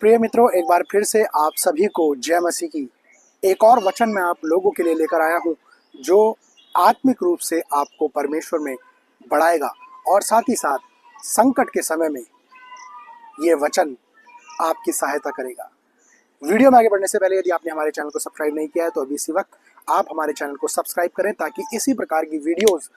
प्रिय मित्रों, एक बार फिर से आप सभी को जय मसीह की एक और वचन मैं आप लोगों के लिए लेकर आया हूं, जो आत्मिक रूप से आपको परमेश्वर में बढ़ाएगा और साथ ही साथ संकट के समय में ये वचन आपकी सहायता करेगा। वीडियो में आगे बढ़ने से पहले यदि आपने हमारे चैनल को सब्सक्राइब नहीं किया है तो अभी इसी वक्त आप हमारे चैनल को सब्सक्राइब करें, ताकि इसी प्रकार की वीडियोस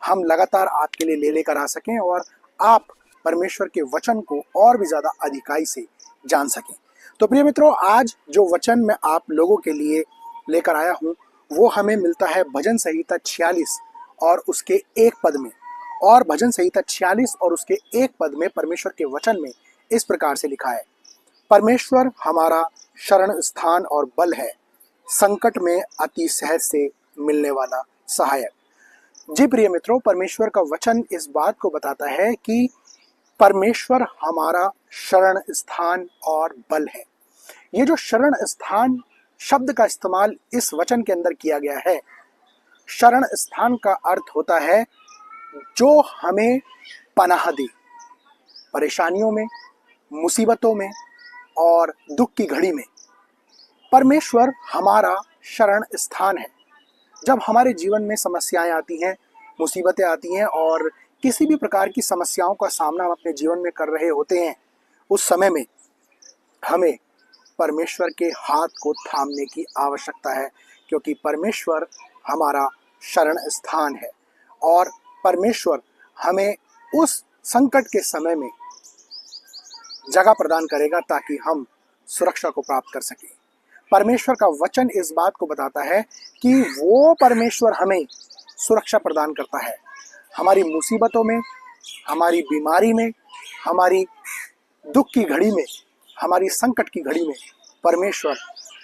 हम लगातार आपके लिए लेकर आ सकें और आप परमेश्वर के वचन को और भी ज़्यादा अधिकाई से जान सकें। तो प्रिय मित्रों, आज जो वचन मैं आप लोगों के लिए लेकर आया हूं वो हमें मिलता है भजन संहिता 46 और उसके एक पद में। और भजन संहिता 46 और उसके एक पद में परमेश्वर के वचन में इस प्रकार से लिखा है, परमेश्वर हमारा शरण स्थान और बल है, संकट में अति सहज से मिलने वाला सहायक। जी प्रिय मित्रों, परमेश्वर का वचन इस बात को बताता है कि परमेश्वर हमारा शरण स्थान और बल है। ये जो शरण स्थान शब्द का इस्तेमाल इस वचन के अंदर किया गया है, शरण स्थान का अर्थ होता है जो हमें पनाह दे, परेशानियों में, मुसीबतों में और दुख की घड़ी में। परमेश्वर हमारा शरण स्थान है। जब हमारे जीवन में समस्याएं आती हैं, मुसीबतें आती हैं और किसी भी प्रकार की समस्याओं का सामना हम अपने जीवन में कर रहे होते हैं, उस समय में हमें परमेश्वर के हाथ को थामने की आवश्यकता है, क्योंकि परमेश्वर हमारा शरण स्थान है और परमेश्वर हमें उस संकट के समय में जगह प्रदान करेगा ताकि हम सुरक्षा को प्राप्त कर सकें। परमेश्वर का वचन इस बात को बताता है कि वो परमेश्वर हमें सुरक्षा प्रदान करता है। हमारी मुसीबतों में, हमारी बीमारी में, हमारी दुख की घड़ी में, हमारी संकट की घड़ी में परमेश्वर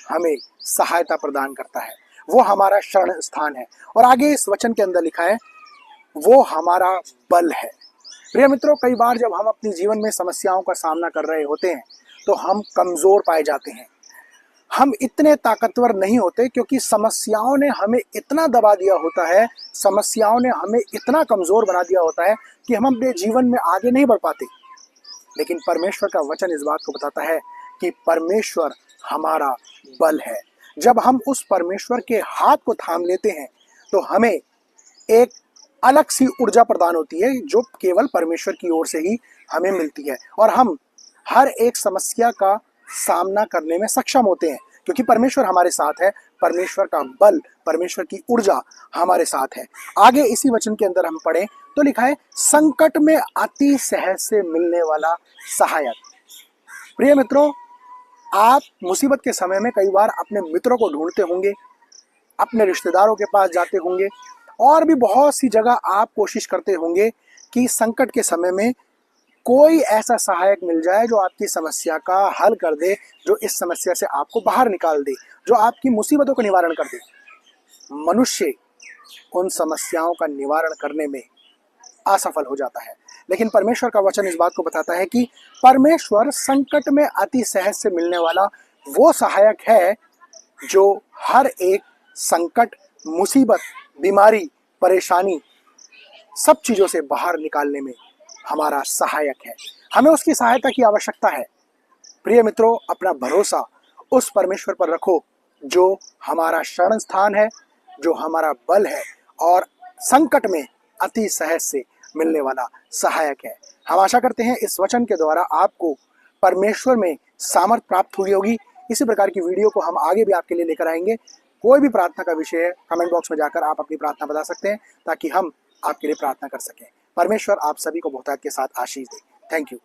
हमें सहायता प्रदान करता है। वो हमारा शरण स्थान है। और आगे इस वचन के अंदर लिखा है, वो हमारा बल है। प्रिय मित्रों, कई बार जब हम अपने जीवन में समस्याओं का सामना कर रहे होते हैं तो हम कमज़ोर पाए जाते हैं। हम इतने ताकतवर नहीं होते, क्योंकि समस्याओं ने हमें इतना दबा दिया होता है, समस्याओं ने हमें इतना कमज़ोर बना दिया होता है कि हम अपने जीवन में आगे नहीं बढ़ पाते। लेकिन परमेश्वर का वचन इस बात को बताता है कि परमेश्वर हमारा बल है। जब हम उस परमेश्वर के हाथ को थाम लेते हैं तो हमें एक अलग सी ऊर्जा प्रदान होती है, जो केवल परमेश्वर की ओर से ही हमें मिलती है और हम हर एक समस्या का सामना करने में सक्षम होते हैं, क्योंकि परमेश्वर हमारे साथ है। परमेश्वर का बल, परमेश्वर की ऊर्जा हमारे साथ है। आगे इसी वचन के अंदर हम पढ़ें तो लिखा है, संकट में अति सहज से मिलने वाला सहायक। प्रिय मित्रों, आप मुसीबत के समय में कई बार अपने मित्रों को ढूंढते होंगे, अपने रिश्तेदारों के पास जाते होंगे और भी बहुत सी जगह आप कोशिश करते होंगे कि संकट के समय में कोई ऐसा सहायक मिल जाए जो आपकी समस्या का हल कर दे, जो इस समस्या से आपको बाहर निकाल दे, जो आपकी मुसीबतों का निवारण कर दे। मनुष्य उन समस्याओं का निवारण करने में असफल हो जाता है, लेकिन परमेश्वर का वचन इस बात को बताता है कि परमेश्वर संकट में अति सहज से मिलने वाला वो सहायक है, जो हर एक संकट, मुसीबत, बीमारी, परेशानी, सब चीज़ों से बाहर निकालने में हमारा सहायक है। हमें उसकी सहायता की आवश्यकता है। प्रिय मित्रों, अपना भरोसा उस परमेश्वर पर रखो जो हमारा शरण स्थान है, जो हमारा बल है और संकट में अति सहज से मिलने वाला सहायक है। हम आशा करते हैं इस वचन के द्वारा आपको परमेश्वर में सामर्थ प्राप्त हुई होगी। इसी प्रकार की वीडियो को हम आगे भी आपके लिए लेकर आएंगे। कोई भी प्रार्थना का विषय है, कमेंट बॉक्स में जाकर आप अपनी प्रार्थना बता सकते हैं, ताकि हम आपके लिए प्रार्थना कर सकें। परमेश्वर आप सभी को बहुतायत के साथ आशीष दे। Thank you.